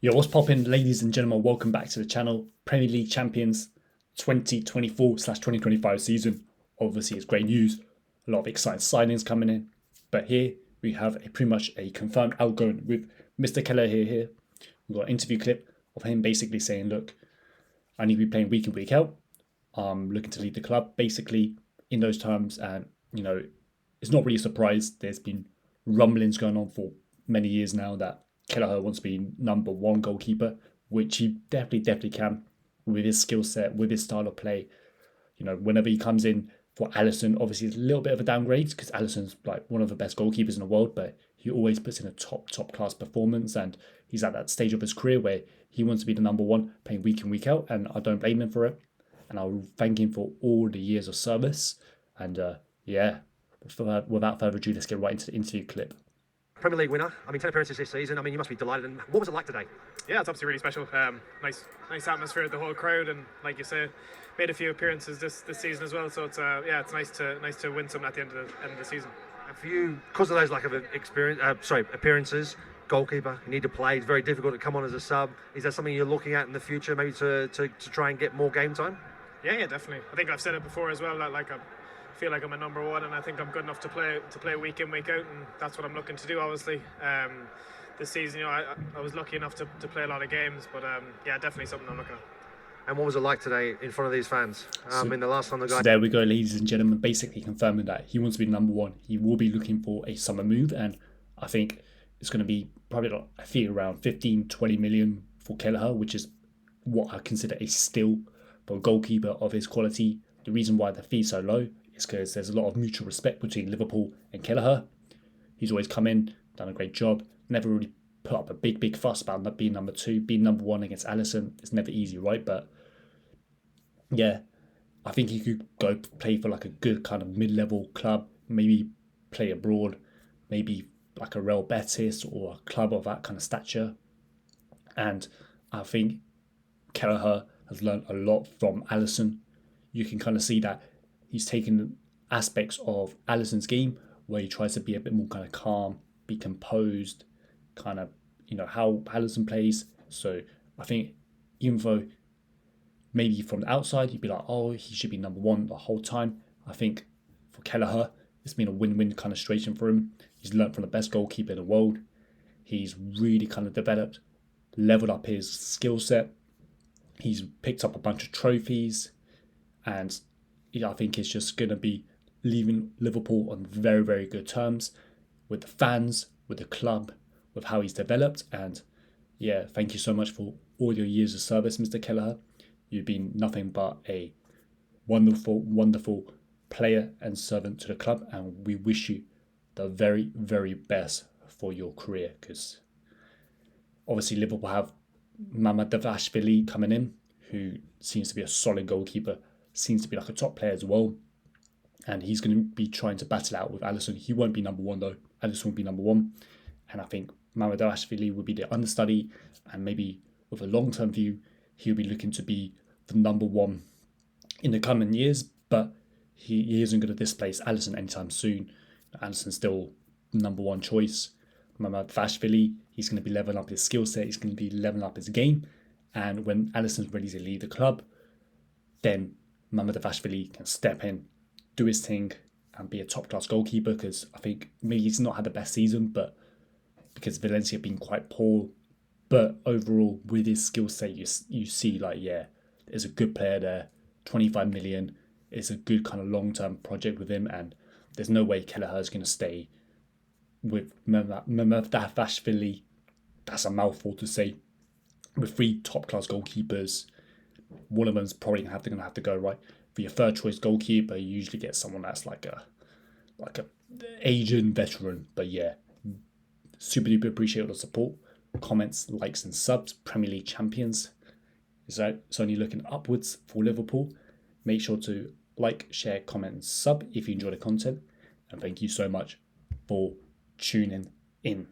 Yo, what's poppin', ladies and gentlemen? Welcome back to the channel. Premier League champions 2024/2025 season. Obviously, it's great news. A lot of exciting signings coming in. But here we have pretty much a confirmed outgoing with Mr. Kelleher here. We've got an interview clip of him basically saying, look, I need to be playing week in, week out. I'm looking to lead the club, basically, in those terms. And, it's not really a surprise. There's been rumblings going on for many years now that Kelleher wants to be number one goalkeeper, which he definitely can with his skill set, with his style of play. Whenever he comes in for Alisson, obviously it's a little bit of a downgrade because Alisson's like one of the best goalkeepers in the world, but he always puts in a top class performance, and he's at that stage of his career where he wants to be the number one, playing week in, week out, and I don't blame him for it. And I'll thank him for all the years of service. And without further ado, let's get right into the interview clip. Premier League winner. 10 appearances this season. You must be delighted. And what was it like today? Yeah, it's obviously really special. Nice atmosphere, the whole crowd, and like you say, made a few appearances this season as well. So it's it's nice to win some at the end of the season. And for you, because of those lack of appearances, goalkeeper, you need to play. It's very difficult to come on as a sub. Is that something you're looking at in the future, maybe to try and get more game time? Yeah, definitely. I think I've said it before as well. That I feel like I'm a number one, and I think I'm good enough to play week in, week out, and that's what I'm looking to do. Obviously, this season, I was lucky enough to play a lot of games, but definitely something I'm looking at. And what was it like today in front of these fans? The last time the guy. So there we go, ladies and gentlemen, basically confirming that he wants to be number one. He will be looking for a summer move, and I think it's going to be probably around 15-20 million for Kelleher, which is what I consider a steal for a goalkeeper of his quality. The reason why the fee's so low is because there's a lot of mutual respect between Liverpool and Kelleher. He's always come in, done a great job, never really put up a big fuss about not being number two, being number one against Alisson. It's never easy, right? But yeah, I think he could go play for like a good kind of mid-level club, maybe play abroad, maybe like a Real Betis or a club of that kind of stature. And I think Kelleher has learned a lot from Alisson. You can kind of see that he's taken aspects of Alisson's game where he tries to be a bit more kind of calm, be composed, kind of, how Alisson plays. So I think even though maybe from the outside you'd be like, oh, he should be number one the whole time, I think for Kelleher, it's been a win-win kind of situation for him. He's learned from the best goalkeeper in the world. He's really kind of developed, leveled up his skill set. He's picked up a bunch of trophies, and I think it's just going to be leaving Liverpool on very, very good terms with the fans, with the club, with how he's developed. And yeah, thank you so much for all your years of service, Mr. Kelleher. You've been nothing but a wonderful player and servant to the club, and we wish you the very, very best for your career, because obviously Liverpool have Mamardashvili coming in, who seems to be a solid goalkeeper, seems to be like a top player as well, and he's going to be trying to battle out with Alisson. He won't be number one though. Alisson will be number one, and I think Mamardashvili will be the understudy, and maybe with a long-term view, he'll be looking to be the number one in the coming years, but he isn't going to displace Alisson anytime soon. Alisson's still number one choice. Mamardashvili, he's going to be leveling up his skill set, he's going to be leveling up his game, and when Alisson's ready to leave the club, then Mamardashvili can step in, do his thing, and be a top-class goalkeeper, because I think maybe he's not had the best season, but because Valencia have been quite poor. But overall, with his skill set, you see, there's a good player there. 25 million is a good kind of long-term project with him, and there's no way Kelleher is going to stay with Mamardashvili. That's a mouthful to say. With three top-class goalkeepers, one of them's probably going to have to go, right? For your third choice goalkeeper, you usually get someone that's like a Asian veteran. But yeah, super duper appreciate all the support, comments, likes and subs. Premier League champions. It's only looking upwards for Liverpool. Make sure to like, share, comment and sub if you enjoy the content. And thank you so much for tuning in.